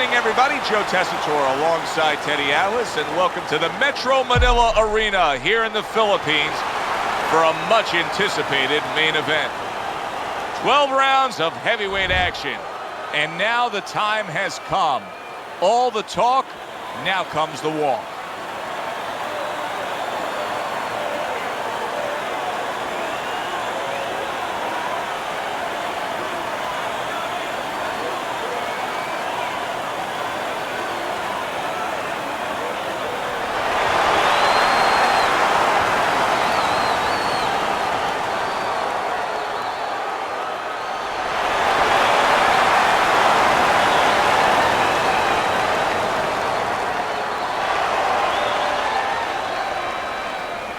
evening, everybody. Joe Tessitore alongside Teddy Atlas, and welcome to the Metro Manila Arena here in the Philippines for a much-anticipated main event. 12 rounds of heavyweight action, and now the time has come. All the talk, now comes the walk.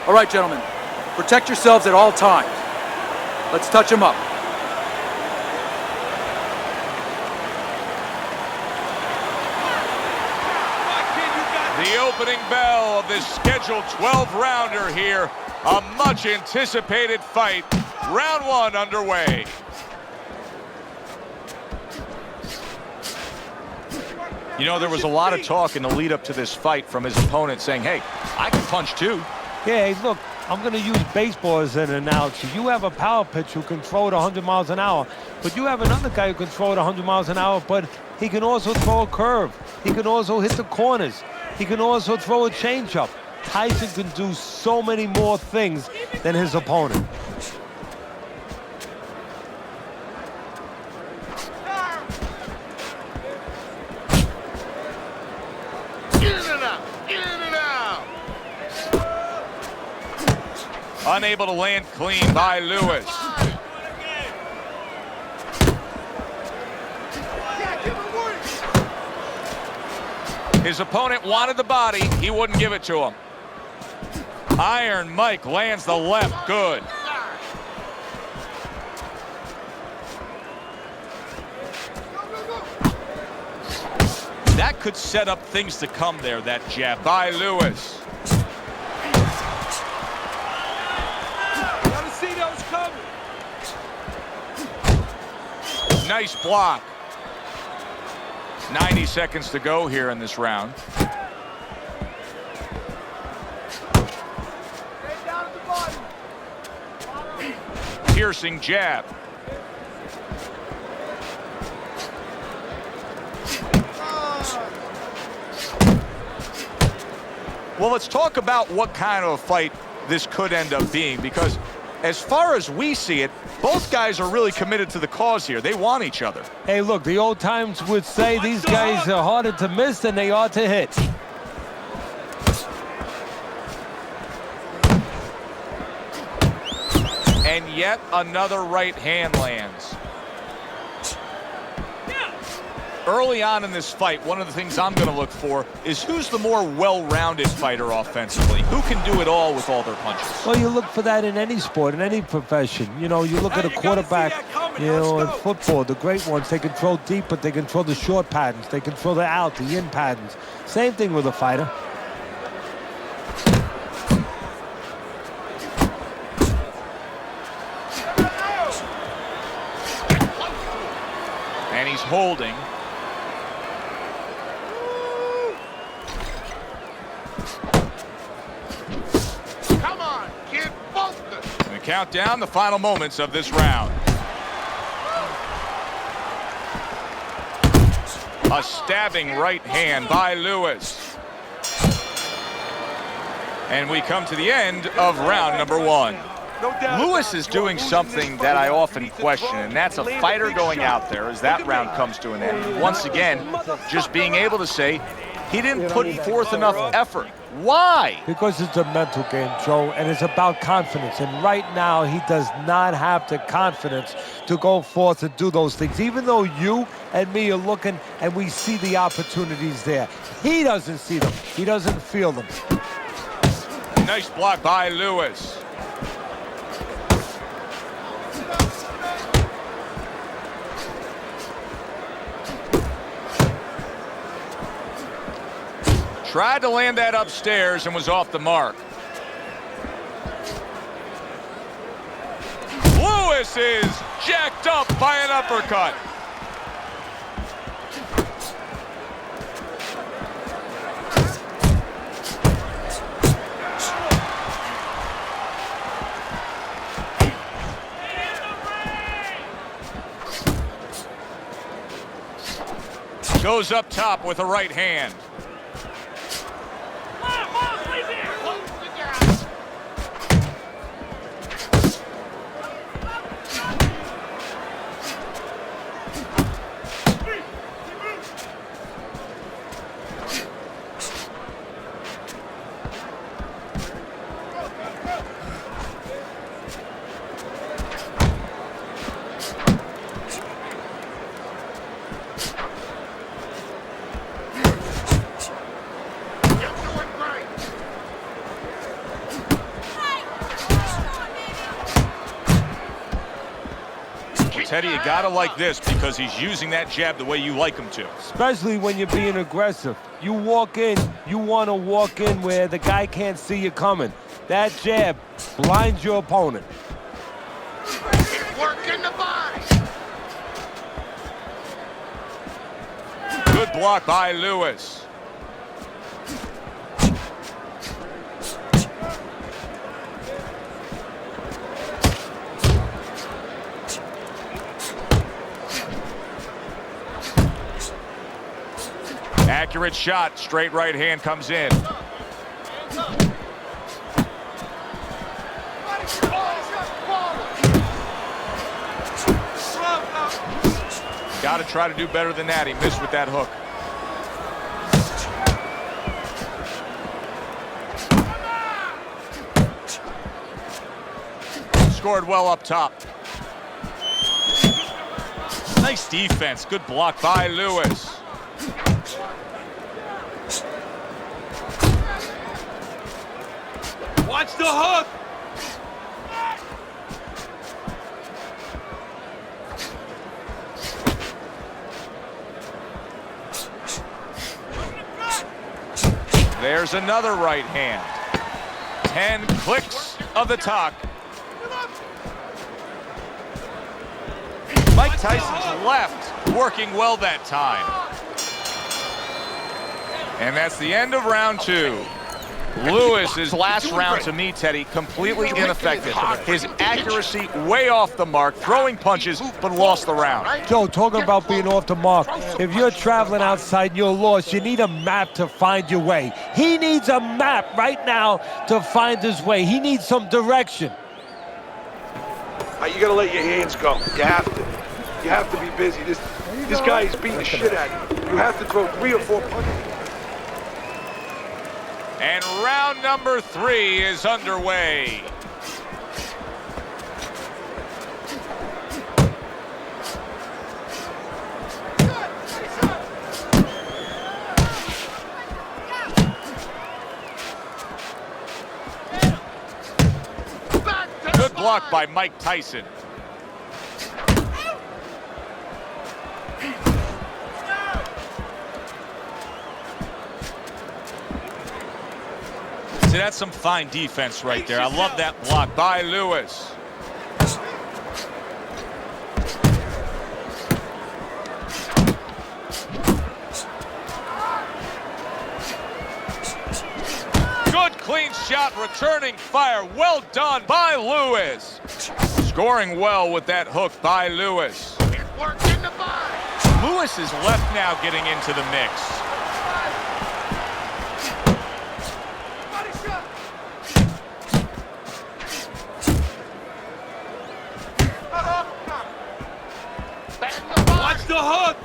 All right, gentlemen, protect yourselves at all times. Let's touch them up. The opening bell of this scheduled 12-rounder here. A much-anticipated fight. Round one underway. You know, there was a lot of talk in the lead-up to this fight from his opponent saying, hey, I can punch too. Yeah, hey, look, I'm going to use baseball as an analogy. You have a power pitcher who can throw it 100 miles an hour, but you have another guy who can throw it 100 miles an hour, but he can also throw a curve. He can also hit the corners. He can also throw a changeup. Tyson can do so many more things than his opponent. Unable to land clean by Lewis. His opponent wanted the body. He wouldn't give it to him. Iron Mike lands the left. Good. That could set up things to come there, that jab by Lewis. Nice block. 90 seconds to go here in this round. Piercing jab. Well, let's talk about what kind of a fight this could end up being, because as far as we see it, both guys are really committed to the cause here. They want each other. Hey, look, the old times would say these guys are harder to miss than they are to hit. And yet another right hand lands. Early on in this fight, one of the things I'm going to look for is who's the more well-rounded fighter offensively. Who can do it all with all their punches? Well, you look for that in any sport, in any profession. You know, you look at a quarterback, you know, in football, the great ones, they can throw deep, but they can throw the short patterns. They can throw the out, the in patterns. Same thing with a fighter. And he's holding. Count down the final moments of this round. A stabbing right hand by Lewis. And we come to the end of round number one. Lewis is doing something that I often question, and that's a fighter going out there as that round comes to an end. Once again, just being able to say he didn't put forth enough effort. Why? Because it's a mental game, Joe, and it's about confidence. And right now, he does not have the confidence to go forth and do those things. Even though you and me are looking and we see the opportunities there, he doesn't see them. He doesn't feel them. Nice block by Lewis. Tried to land that upstairs and was off the mark. Lewis is jacked up by an uppercut. Goes up top with a right hand. Teddy, you gotta like this because he's using that jab the way you like him to. Especially when you're being aggressive. You walk in, you want to walk in where the guy can't see you coming. That jab blinds your opponent. Working the body. Good block by Lewis. Accurate shot, straight right hand comes in. Got to try to do better than that. He missed with that hook. Scored well up top. Nice defense. Good block by Lewis. Watch the hook! There's another right hand. 10 clicks of the talk. Mike Tyson's left working well that time. And that's the end of round 2. Lewis's last round to me, Teddy, completely ineffective. His accuracy way off the mark, throwing punches, but lost the round. Joe, talking about being off the mark. If you're traveling outside and you're lost, you need a map to find your way. He needs a map right now to find his way. He needs some direction. You gotta let your hands go. You have to. You have to be busy. This guy is beating the shit out of you. You have to throw 3 or 4 punches. And round number 3 is underway. Good block by Mike Tyson. See, that's some fine defense right there. I love that block by Lewis. Good clean shot, returning fire. Well done by Lewis. Scoring well with that hook by Lewis. Lewis is left now getting into the mix. Watch the hook!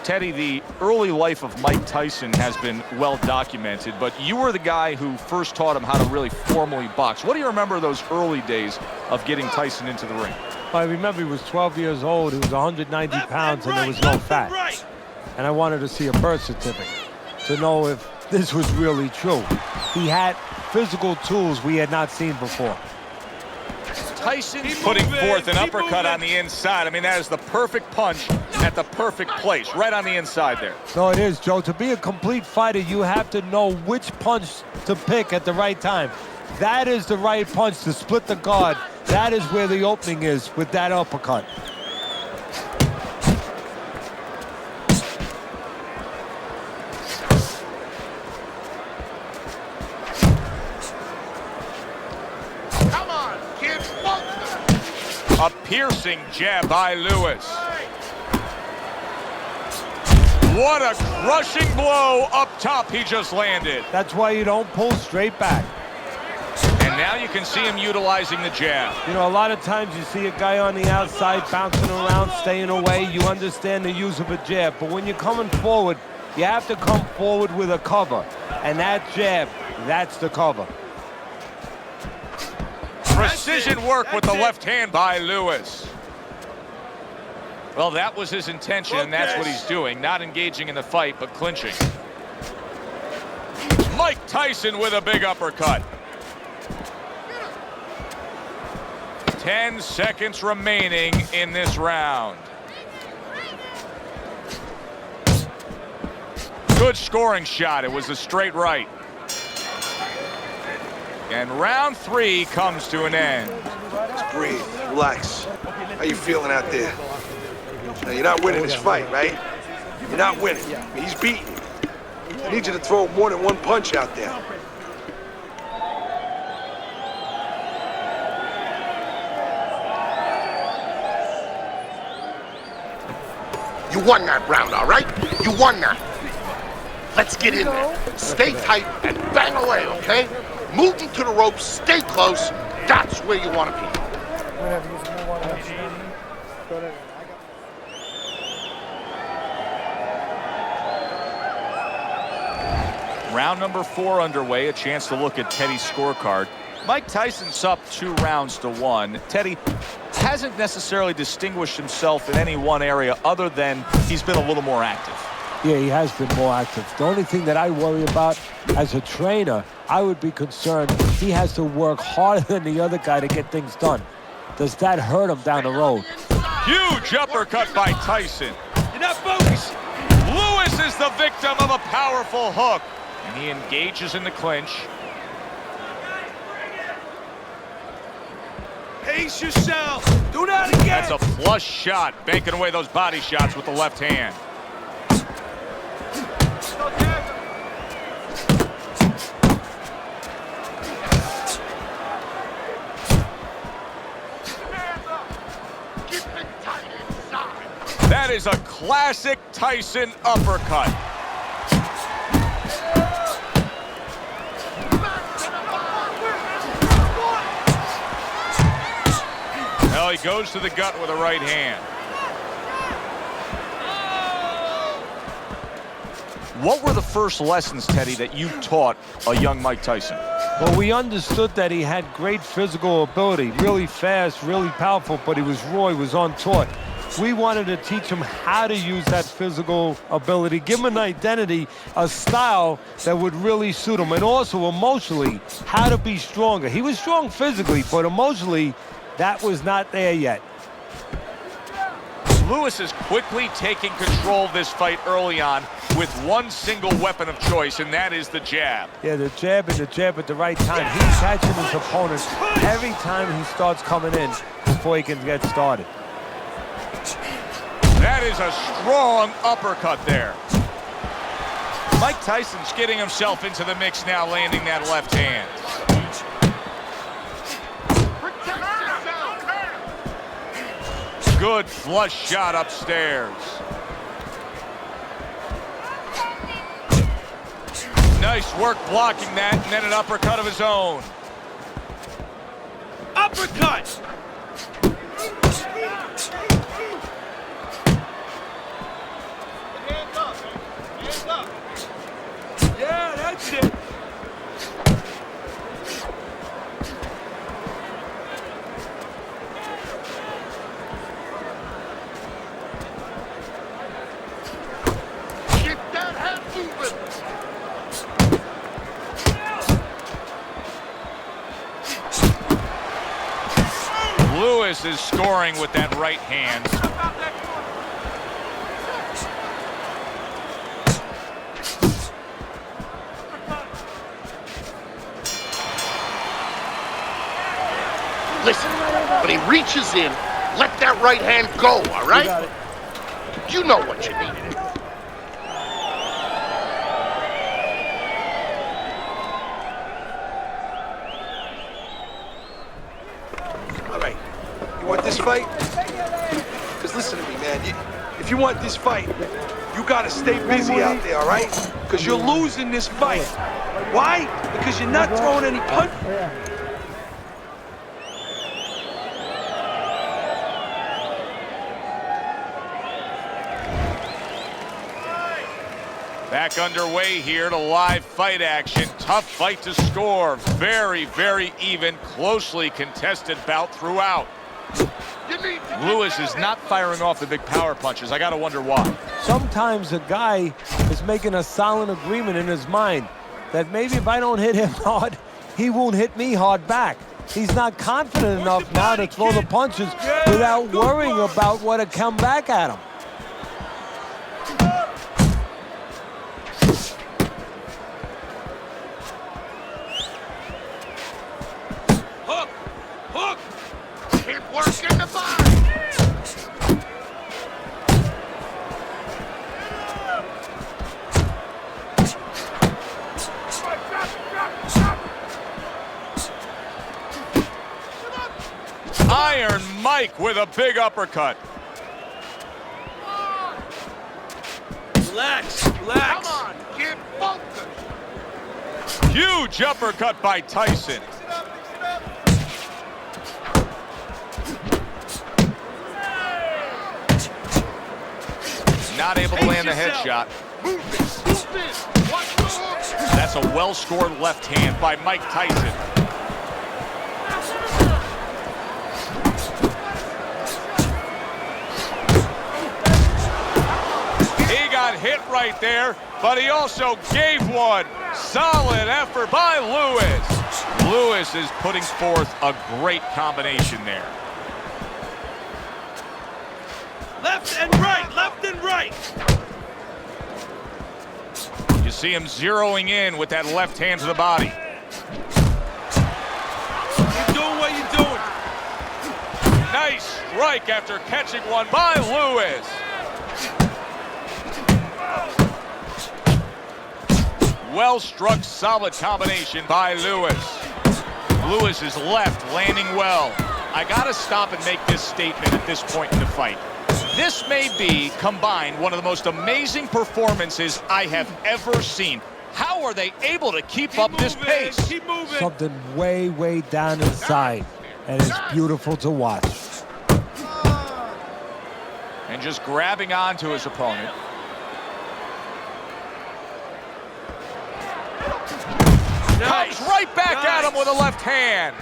Teddy, the early life of Mike Tyson has been well documented, but you were the guy who first taught him how to really formally box. What do you remember of those early days of getting Tyson into the ring? I remember he was 12 years old, he was 190 pounds, and there was no fat. And I wanted to see a birth certificate to know if this was really true. He had physical tools we had not seen before. Tyson putting forth an uppercut on the inside. I mean, that is the perfect punch at the perfect place, right on the inside there. No, it is, Joe. To be a complete fighter, you have to know which punch to pick at the right time. That is the right punch to split the guard. That is where the opening is with that uppercut. A piercing jab by Lewis. What a crushing blow up top he just landed. That's why you don't pull straight back. And now you can see him utilizing the jab. You know, a lot of times you see a guy on the outside bouncing around, staying away. You understand the use of a jab. But when you're coming forward, you have to come forward with a cover. And that jab, that's the cover. Precision work with the left hand by Lewis. Well, that was his intention, and that's what he's doing. Not engaging in the fight, but clinching. Mike Tyson with a big uppercut. 10 seconds remaining in this round. Good scoring shot. It was a straight right. And round 3 comes to an end. Just breathe, relax. How you feeling out there? Now, you're not winning this fight, right? You're not winning. He's beaten. I need you to throw more than one punch out there. You won that round, all right? You won that. Let's get in there. Stay tight and bang away, okay? Moving to the ropes, stay close. That's where you want to be. Round number 4 underway. A chance to look at Teddy's scorecard. Mike Tyson's up 2 rounds to 1. Teddy hasn't necessarily distinguished himself in any one area other than he's been a little more active. Yeah, he has been more active. The only thing that I worry about as a trainer, I would be concerned he has to work harder than the other guy to get things done. Does that hurt him down the road? Huge uppercut by Tyson. You're not focused. Lewis is the victim of a powerful hook. And he engages in the clinch. Pace yourself. Do that again. That's a flush shot, banking away those body shots with the left hand. That is a classic Tyson uppercut. Well, he goes to the gut with a right hand. What were the first lessons, Teddy, that you taught a young Mike Tyson? Well, we understood that he had great physical ability, really fast, really powerful, but he was raw, he was untaught. We wanted to teach him how to use that physical ability, give him an identity, a style that would really suit him, and also emotionally, how to be stronger. He was strong physically, but emotionally, that was not there yet. Lewis is quickly taking control of this fight early on with one single weapon of choice, and that is the jab. Yeah, the jab and the jab at the right time. He's catching his opponent every time he starts coming in before he can get started. That is a strong uppercut there. Mike Tyson's getting himself into the mix now, landing that left hand. Good flush shot upstairs. Nice work blocking that, and then an uppercut of his own. Uppercut! Hands up, man. Hands up. Yeah, that's it. Get that head moving. Lewis is scoring with that right hand. Listen, when he reaches in, let that right hand go, all right? You know what you need. All right. You want this fight? Because listen to me, man. if you want this fight, you gotta stay busy out there, all right? Because you're losing this fight. Why? Because you're not throwing any punch. Back underway here to live fight action. Tough fight to score. Very, very even, closely contested bout throughout. Lewis is not firing off the big power punches. I gotta wonder why. Sometimes a guy is making a silent agreement in his mind that maybe if I don't hit him hard, he won't hit me hard back. He's not confident enough now to throw the punches without worrying about what had come back at him. Work in the body. Iron Mike with a big uppercut. Relax, relax. Come on, get focused. Huge uppercut by Tyson. Not able to land the headshot. That's a well-scored left hand by Mike Tyson. He got hit right there, but he also gave one. Solid effort by Lewis. Lewis is putting forth a great combination there. Left and right, left and right. You see him zeroing in with that left hand to the body. Keep doing what you're doing. Nice strike after catching one by Lewis. Well struck, solid combination by Lewis. Lewis is left, landing well. I gotta stop and make this statement at this point in the fight. This may be, combined, one of the most amazing performances I have ever seen. How are they able to keep up this pace? Keep moving. Something way, way down inside, and it's beautiful to watch. And just grabbing onto his opponent. Nice. Comes right back at him with a left hand.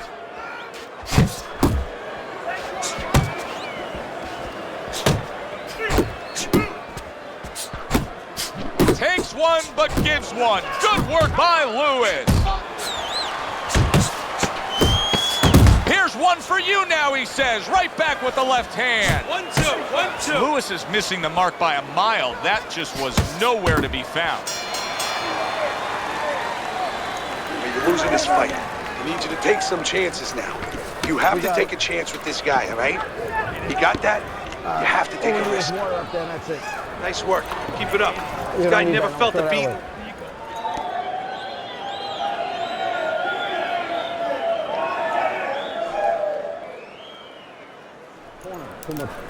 Takes one, but gives one. Good work by Lewis. Here's one for you now, he says. Right back with the left hand. 1-2, 1-2. Lewis is missing the mark by a mile. That just was nowhere to be found. You're losing this fight. I need you to take some chances now. You have to take a chance with this guy, all right? You got that? You have to take a risk. Nice work. Keep it up. This guy never felt the beat.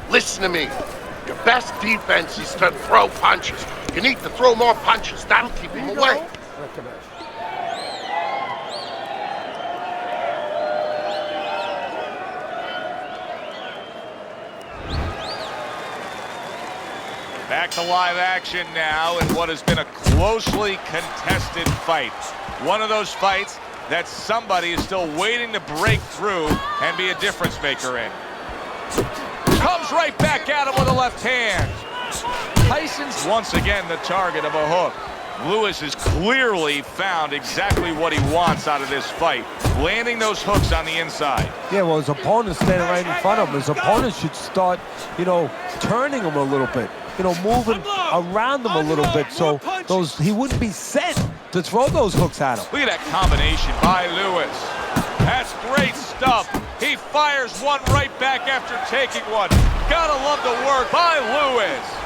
Listen to me. Your best defense is to throw punches. You need to throw more punches. That'll keep him away. Back to live action now in what has been a closely contested fight. One of those fights that somebody is still waiting to break through and be a difference maker in. Comes right back at him with a left hand. Tyson's once again the target of a hook. Lewis has clearly found exactly what he wants out of this fight, landing those hooks on the inside. Yeah, well, his opponent's standing right in front of him. His opponent should start, turning him a little bit. Moving around him a little bit so he wouldn't be set to throw those hooks at him. Look at that combination by Lewis. That's great stuff. He fires one right back after taking one. Gotta love the work by Lewis.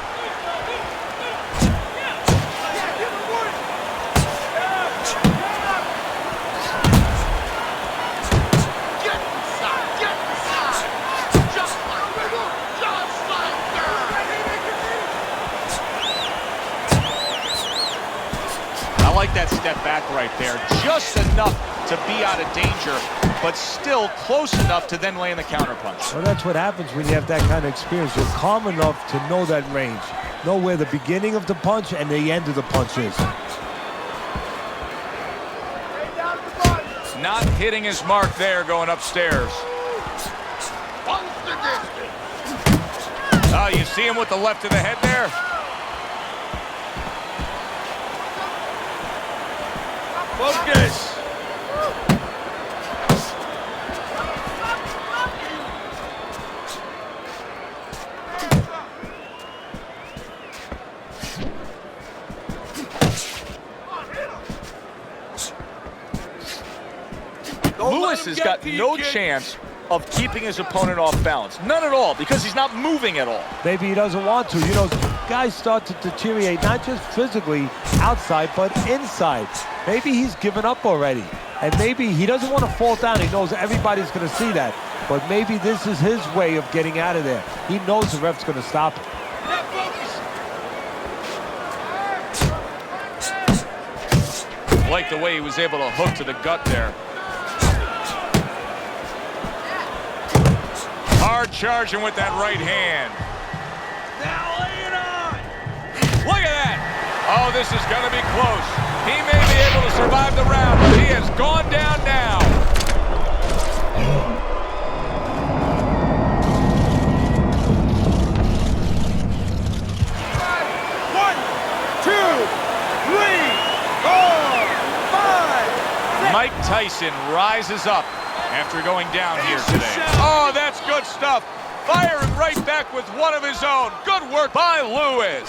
like that step back right there. Just enough to be out of danger, but still close enough to then land the counterpunch. Well, that's what happens when you have that kind of experience. You're calm enough to know that range. Know where the beginning of the punch and the end of the punch is. Not hitting his mark there going upstairs. Oh, you see him with the left of the head there? Focus. Lewis has got no chance of keeping his opponent off balance. None at all, because he's not moving at all. Maybe he doesn't want to. You know, guys start to deteriorate, not just physically outside, but inside. Maybe he's given up already. And maybe he doesn't want to fall down. He knows everybody's going to see that. But maybe this is his way of getting out of there. He knows the ref's going to stop him. Like the way he was able to hook to the gut there. Hard charging with that right hand. Now lay it on! Look at that! Oh, this is going to be close. He may be able to survive the round, but he has gone down now. One, two, three, 4, 5. Mike Tyson rises up after going down here today. Oh, that's good stuff. Firing right back with one of his own. Good work by Lewis.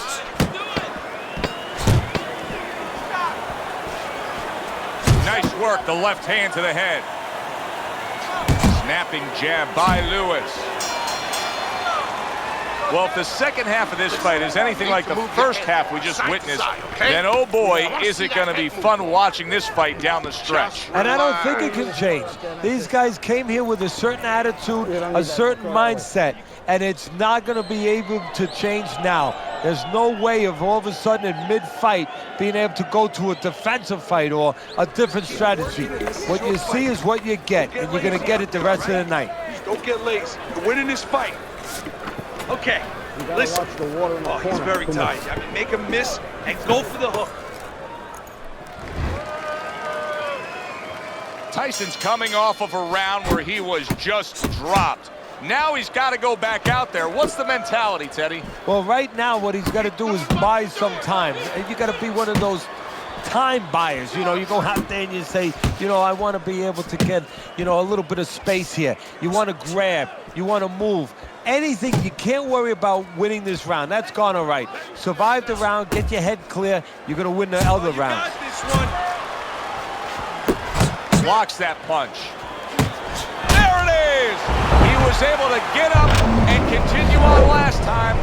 Nice work, the left hand to the head. Snapping jab by Lewis. Well, if the second half of this fight is anything like the first half we just witnessed, then oh boy, is it going to be fun watching this fight down the stretch. And I don't think it can change. These guys came here with a certain attitude, a certain mindset, and it's not going to be able to change now. There's no way of all of a sudden in mid-fight being able to go to a defensive fight or a different strategy. What you see is what you get, and you're going to get it the rest of the night. Don't get lazy. You're winning this fight. Okay, listen. Oh, he's very tight. I mean, make him miss and go for the hook. Tyson's coming off of a round where he was just dropped. Now he's got to go back out there. What's the mentality, Teddy? Well, right now what he's got to do is buy some time. And you got to be one of those time buyers. You know, you go out there and you say, you know, I want to be able to get, you know, a little bit of space here. You want to grab. You want to move. Anything, you can't worry about winning this round. That's gone all right. Survive the round, get your head clear. You're going to win the other rounds. Blocks that punch. There it is! He was able to get up and continue on last time.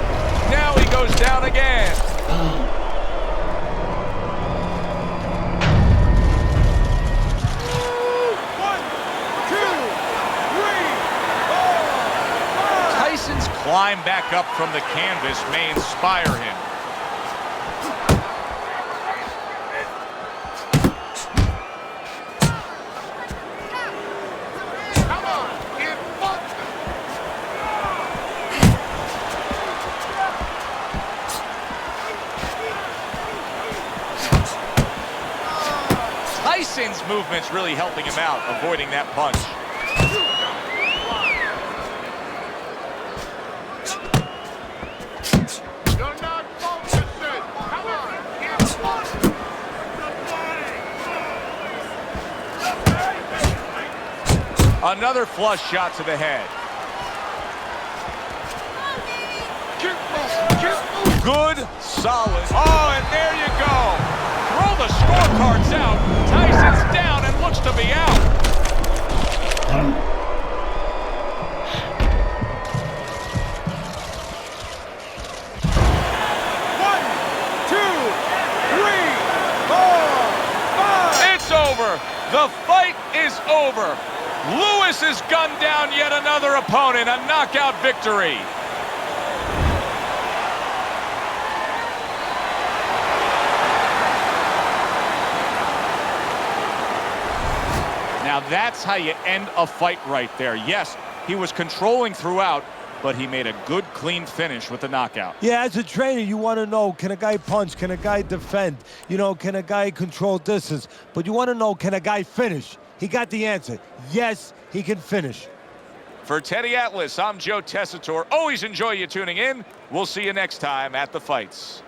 Now he goes down again. Tyson's climb back up from the canvas may inspire him. Tyson's movement's really helping him out, avoiding that punch. Another flush shot to the head. Good, solid. Oh, and there you go. Throw the scorecards out. Tyson's down and looks to be out. One, two, three, 4, 5. It's over. The fight is over. Lewis has gunned down yet another opponent, a knockout victory. Now that's how you end a fight right there. Yes, he was controlling throughout, but he made a good, clean finish with the knockout. Yeah, as a trainer, you want to know, can a guy punch? Can a guy defend? You know, can a guy control distance? But you want to know, can a guy finish? He got the answer. Yes, he can finish. For Teddy Atlas, I'm Joe Tessitore. Always enjoy you tuning in. We'll see you next time at the fights.